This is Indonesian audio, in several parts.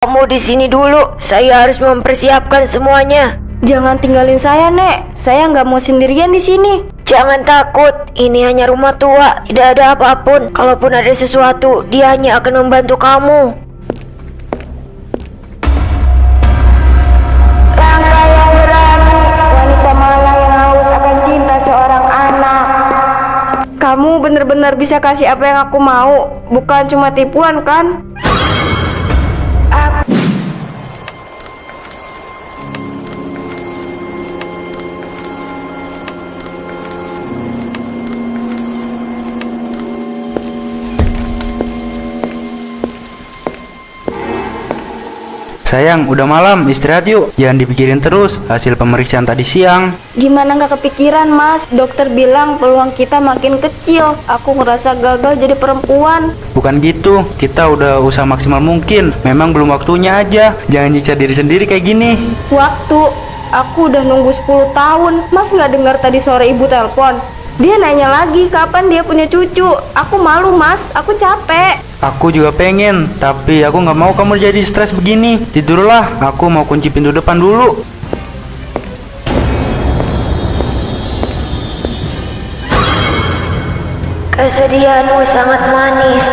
Kamu di sini dulu, saya harus mempersiapkan semuanya. Jangan tinggalin saya, Nek. Saya nggak mau sendirian di sini. Jangan takut, ini hanya rumah tua, tidak ada apapun. Kalaupun ada sesuatu, dia hanya akan membantu kamu. Rangga yang berani, wanita malang yang haus akan cinta seorang anak. Kamu benar-benar bisa kasih apa yang aku mau, bukan cuma tipuan kan? Sayang, udah malam, istirahat yuk. Jangan dipikirin terus hasil pemeriksaan tadi siang. Gimana nggak kepikiran, Mas? Dokter bilang peluang kita makin kecil. Aku ngerasa gagal jadi perempuan. Bukan gitu, kita udah usaha maksimal mungkin. Memang belum waktunya aja. Jangan nyiksa diri sendiri kayak gini. Waktu aku udah nunggu 10 tahun. Mas nggak dengar tadi sore ibu telepon? Dia nanya lagi kapan dia punya cucu. Aku malu, Mas. Aku capek. Aku juga pengen, tapi aku nggak mau kamu jadi stres begini. Tidurlah, aku mau kunci pintu depan dulu. Kesedihanmu sangat manis.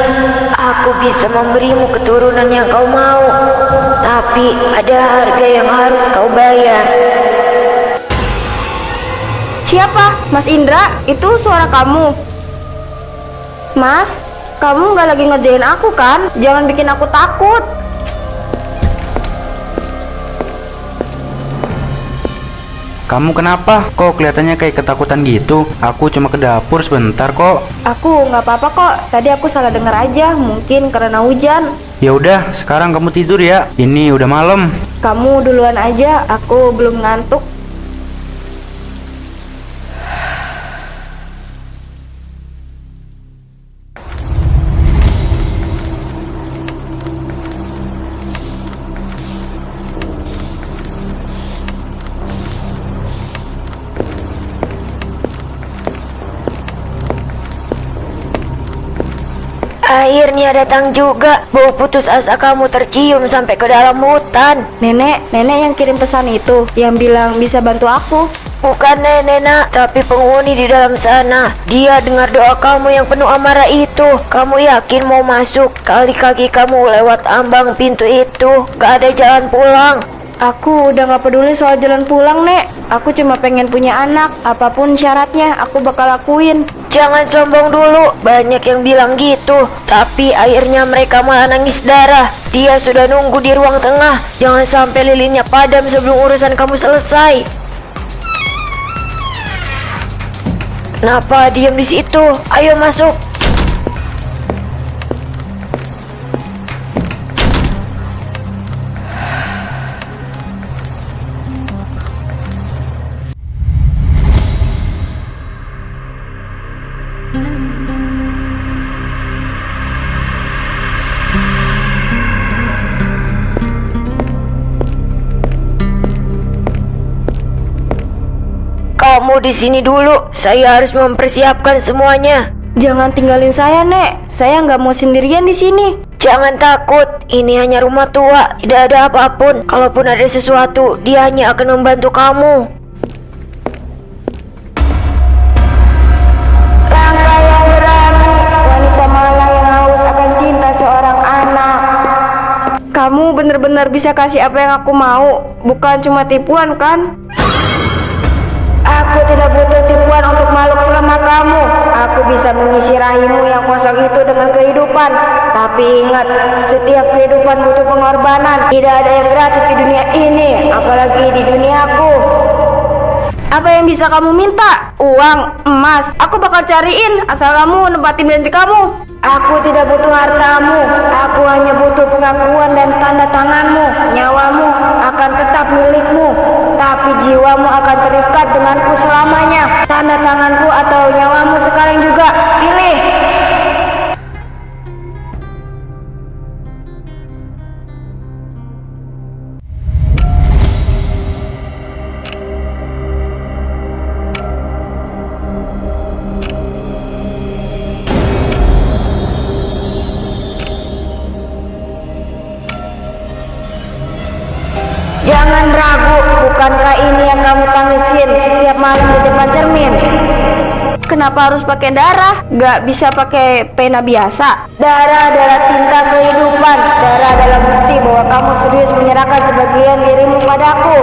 Aku bisa memberimu keturunan yang kau mau, tapi ada harga yang harus kau bayar. Siapa? Mas Indra? Itu suara kamu. Mas, kamu nggak lagi ngerjain aku kan? Jangan bikin aku takut. Kamu kenapa? Kok kelihatannya kayak ketakutan gitu? Aku cuma ke dapur sebentar kok. Aku nggak apa-apa kok. Tadi aku salah dengar aja. Mungkin karena hujan. Ya udah, sekarang kamu tidur ya. Ini udah malam. Kamu duluan aja. Aku belum ngantuk. Akhirnya datang juga. Bau putus asa kamu tercium sampai ke dalam hutan. Nenek yang kirim pesan itu, yang bilang bisa bantu aku. Bukan nenek nak, tapi penghuni di dalam sana. Dia dengar doa kamu yang penuh amarah itu. Kamu yakin mau masuk? Kali kaki kamu lewat ambang pintu itu, gak ada jalan pulang. Aku udah gak peduli soal jalan pulang, Nek. Aku cuma pengen punya anak. Apapun syaratnya, aku bakal lakuin. Jangan sombong dulu, banyak yang bilang gitu. Tapi akhirnya mereka malah nangis darah. Dia sudah nunggu di ruang tengah. Jangan sampai lilinnya padam sebelum urusan kamu selesai. Kenapa diam di situ? Ayo masuk. Kamu di sini dulu, saya harus mempersiapkan semuanya. Jangan tinggalin saya, Nek. Saya nggak mau sendirian di sini. Jangan takut, ini hanya rumah tua, tidak ada apapun. Kalaupun ada sesuatu, dia hanya akan membantu kamu. Rangga yang berani, wanita malang yang haus akan cinta seorang anak. Kamu benar-benar bisa kasih apa yang aku mau, bukan cuma tipuan kan? Aku tidak butuh tipuan untuk makhluk selama kamu. Aku bisa mengisi rahimmu yang kosong itu dengan kehidupan. Tapi ingat, setiap kehidupan butuh pengorbanan. Tidak ada yang gratis di dunia ini, apalagi di duniaku. Apa yang bisa kamu minta? Uang, emas, aku bakal cariin asal kamu nempatin janji kamu. Aku tidak butuh hartamu. Aku hanya butuh pengakuan dan tanda tanganmu. Nyawamu akan tetap milikmu, tapi jiwamu akan terikat denganku selamanya. Tanda tanganku atau nyawamu sekarang juga. Pilih. bukankah ini yang kamu tangisin setiap malam di depan cermin? Kenapa harus pakai darah? Gak bisa pakai pena biasa? Darah adalah tinta kehidupan. Darah adalah bukti bahwa kamu serius menyerahkan sebagian dirimu padaku.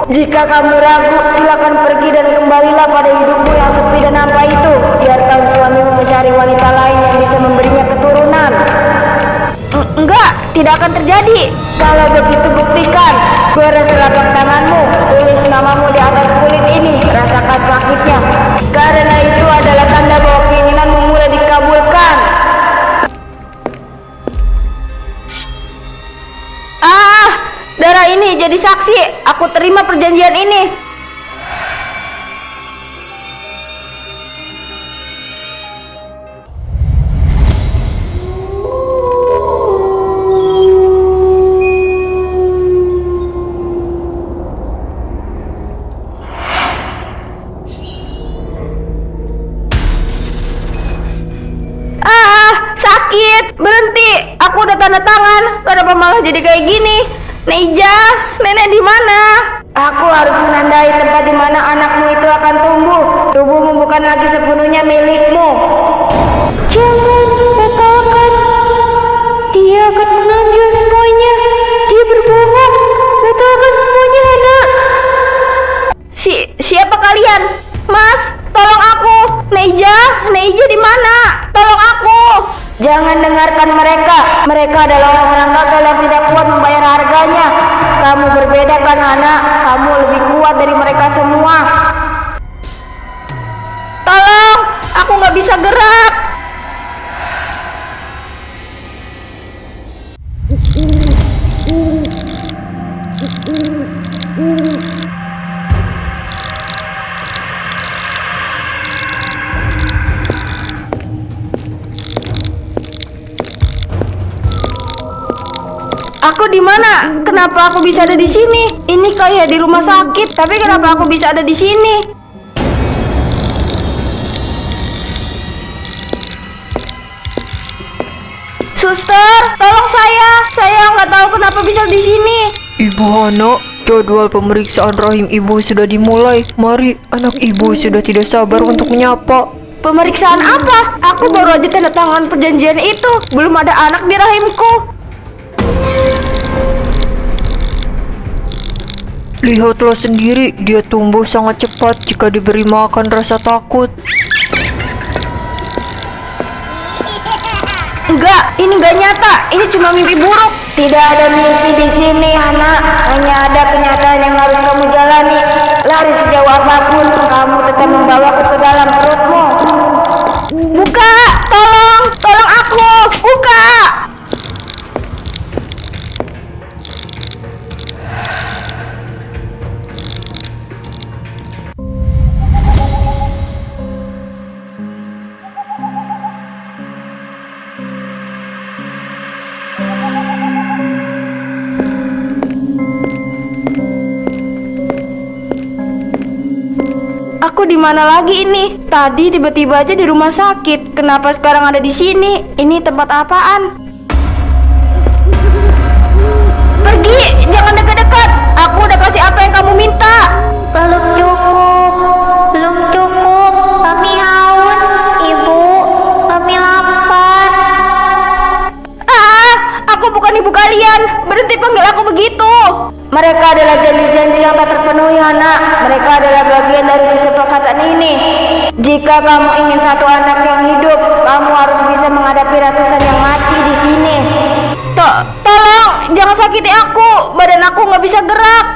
Jika kamu ragu, silakan pergi dan kembalilah pada hidupmu yang sepi dan hampa itu. Biarkan suamimu mencari wanita lain yang bisa memberinya keturunan. Enggak, tidak akan terjadi. Kalau begitu buktikan. Gores telapak tanganmu, tulis namamu di atas kulit ini. Rasakan sakitnya. Karena itu adalah tanda bahwa keinginanmu mulai dikabulkan. Darah ini jadi saksi. Aku terima perjanjian ini. Sakit. Berhenti. Aku udah tanda tangan. Kenapa malah jadi kayak gini? Neija, nenek di mana? Aku harus menandai tempat di mana anakmu itu akan tumbuh. Tubuhmu bukan lagi sepenuhnya milikmu. Jangan katakan. Dia akan mengambil semuanya. Dia berbohong. Katakan semuanya, anak. Siapa kalian? Mas, tolong aku. Neija di mana? Tolong aku. Jangan dengarkan mereka. Mereka adalah orang-orang gagal yang tidak kuat membayar harganya. Kamu berbeda kan, anak? Kamu lebih kuat dari mereka semua. Tolong, aku nggak bisa gerak. Aku di mana? Kenapa aku bisa ada di sini? Ini kayak di rumah sakit, tapi kenapa aku bisa ada di sini? Suster, tolong saya. Saya nggak tahu kenapa bisa di sini. Ibu Hana, jadwal pemeriksaan rahim ibu sudah dimulai. Mari, anak ibu sudah tidak sabar untuk menyapa. Pemeriksaan apa? Aku baru aja tanda tangan perjanjian itu. Belum ada anak di rahimku. Lihatlah sendiri, dia tumbuh sangat cepat jika diberi makan rasa takut. Enggak, ini enggak nyata. Ini cuma mimpi buruk. Tidak ada mimpi di sini, anak. Hanya ada kenyataan yang harus kamu jalani. Lari sejauh apapun, kamu tetap membawaku ke dalam perutmu. Buka, tolong aku, buka. Aku di mana lagi ini? Tadi tiba-tiba aja di rumah sakit. Kenapa sekarang ada di sini? Ini tempat apaan? Pergi, jangan dekat-dekat. Aku udah kasih apa yang kamu minta. Belum cukup. Kami haus, Ibu. Kami lapar. Aku bukan ibu kalian. Berhenti panggil aku begitu. Mereka adalah janji-janji yang tak terpenuhi, anak. Mereka adalah bagian dari kesepakatan ini. Jika kamu ingin satu anak yang hidup, kamu harus bisa menghadapi ratusan yang mati di sini. Tolong, jangan sakiti aku. Badan aku nggak bisa gerak.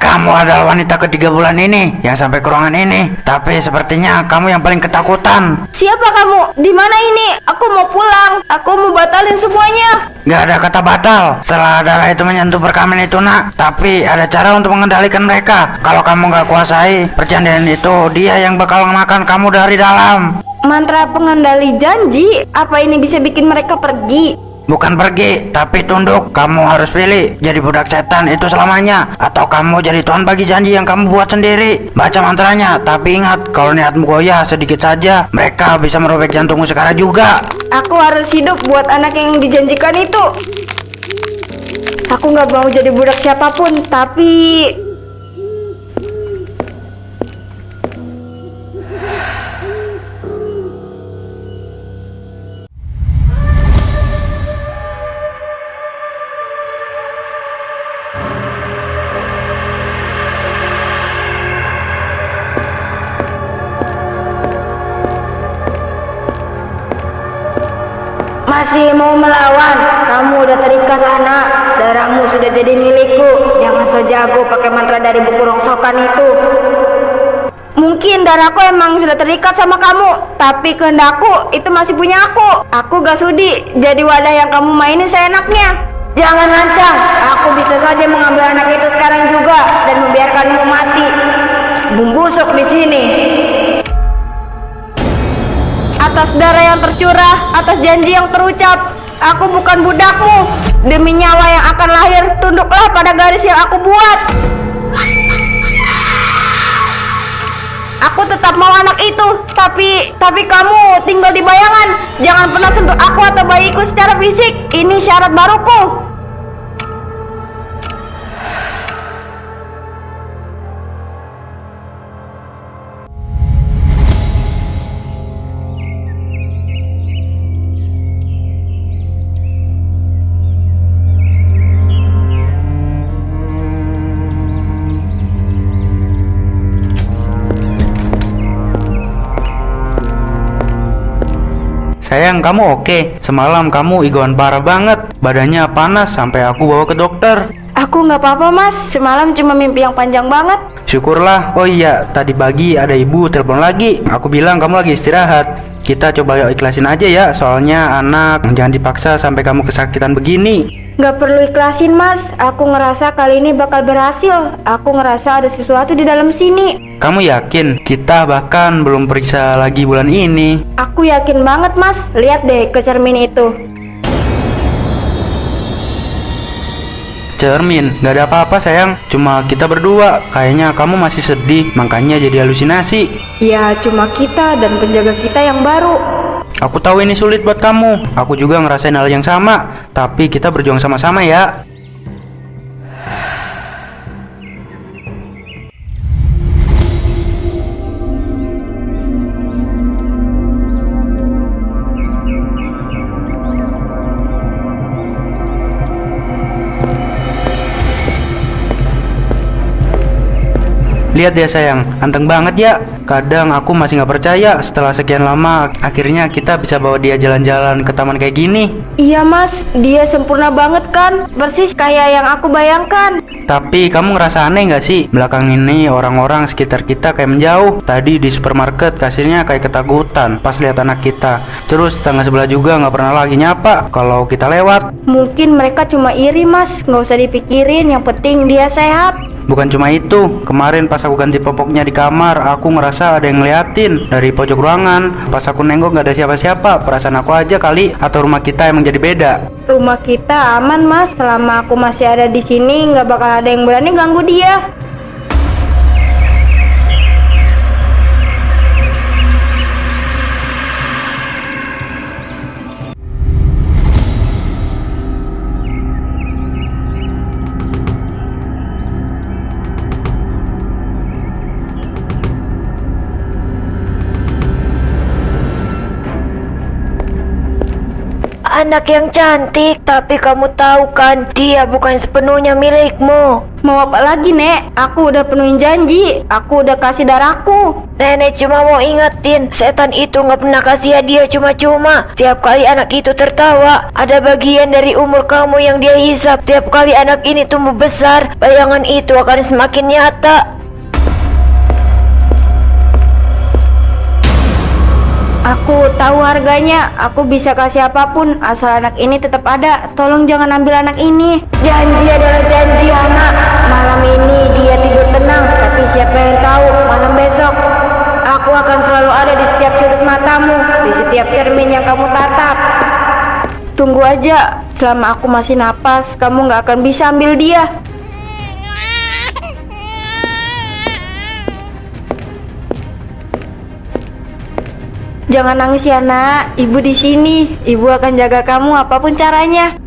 Kamu adalah wanita ke-3 bulan ini yang sampai ke ruangan ini. Tapi sepertinya kamu yang paling ketakutan. Siapa kamu? Di mana ini? Aku mau pulang. Aku mau batalin semuanya. Gak ada kata batal. Setelah darah itu menyentuh perkamen itu, nak. Tapi ada cara untuk mengendalikan mereka. Kalau kamu gak kuasai perjanjian itu, dia yang bakal makan kamu dari dalam. Mantra pengendali janji, apa ini bisa bikin mereka pergi? Bukan pergi, tapi tunduk. Kamu harus pilih, jadi budak setan itu selamanya, atau kamu jadi tuan bagi janji yang kamu buat sendiri. Baca mantranya, tapi ingat, kalau niatmu goyah sedikit saja, mereka bisa merobek jantungmu sekarang juga. Aku harus hidup buat anak yang dijanjikan itu. Aku nggak mau jadi budak siapapun, tapi masih mau melawan. Kamu udah terikat, anak. Darahmu sudah jadi milikku. Jangan so jago pakai mantra dari buku rongsokan itu. Mungkin darahku emang sudah terikat sama kamu, tapi kehendakku itu masih punya aku. Aku gak sudi jadi wadah yang kamu mainin seenaknya. Jangan lancang. Aku bisa saja mengambil anak itu sekarang juga dan membiarkanmu mati membusuk di sini. Atas darah yang tercurah, atas janji yang terucap, aku bukan budakmu. Demi nyawa yang akan lahir, tunduklah pada garis yang aku buat. Aku tetap mau anak itu, tapi kamu tinggal di bayangan. Jangan pernah sentuh aku atau bayiku secara fisik. Ini syarat baruku. Sayang, kamu oke? Semalam kamu igoan parah banget. Badannya panas sampai aku bawa ke dokter. Aku nggak apa-apa, Mas. Semalam cuma mimpi yang panjang banget. Syukurlah. Oh iya, tadi pagi ada ibu telepon lagi. Aku bilang kamu lagi istirahat. Kita coba ikhlasin aja ya, soalnya anak. Jangan dipaksa sampai kamu kesakitan begini. Nggak perlu ikhlasin, Mas. Aku ngerasa kali ini bakal berhasil. Aku ngerasa ada sesuatu di dalam sini. Kamu yakin? Kita bahkan belum periksa lagi bulan ini. Aku yakin banget, Mas. Lihat deh ke cermin itu. Cermin, gak ada apa-apa sayang. Cuma kita berdua. Kayaknya kamu masih sedih, makanya jadi halusinasi. Ya, cuma kita dan penjaga kita yang baru. Aku tahu ini sulit buat kamu. Aku juga ngerasain hal yang sama. Tapi kita berjuang sama-sama ya. Lihat ya sayang, anteng banget ya. Kadang aku masih gak percaya setelah sekian lama akhirnya kita bisa bawa dia jalan-jalan ke taman kayak gini. Iya, Mas, dia sempurna banget kan? Persis kayak yang aku bayangkan. Tapi kamu ngerasa aneh gak sih? Belakang ini orang-orang sekitar kita kayak menjauh. Tadi di supermarket kasirnya kayak ketakutan pas lihat anak kita. Terus tetangga sebelah juga gak pernah lagi nyapa kalau kita lewat. Mungkin mereka cuma iri, Mas. Nggak usah dipikirin, yang penting dia sehat. Bukan cuma itu, kemarin pas aku ganti popoknya di kamar, aku ngerasa ada yang ngeliatin dari pojok ruangan. Pas aku nengok gak ada siapa-siapa, perasaan aku aja kali, atau rumah kita emang jadi beda. Rumah kita aman, Mas. Selama aku masih ada di sini, nggak bakal ada yang berani ganggu dia. Anak yang cantik, tapi kamu tahu kan, dia bukan sepenuhnya milikmu. Mau apa lagi, Nek? Aku udah penuhin janji. Aku udah kasih darahku. Nenek cuma mau ingetin, setan itu nggak pernah kasih hadiah cuma-cuma. Tiap kali anak itu tertawa, ada bagian dari umur kamu yang dia hisap. Tiap kali anak ini tumbuh besar, bayangan itu akan semakin nyata. Aku tahu harganya. Aku bisa kasih apapun asal anak ini tetap ada. Tolong jangan ambil anak ini. Janji adalah janji, anak. Malam ini dia tidur tenang, tapi siapa yang tahu malam besok aku akan selalu ada di setiap setiap sudut matamu, di setiap cermin yang kamu tatap. Tunggu aja, selama aku masih napas, kamu gak akan bisa ambil dia. Jangan nangis ya nak, ibu di sini. Ibu akan jaga kamu apapun caranya.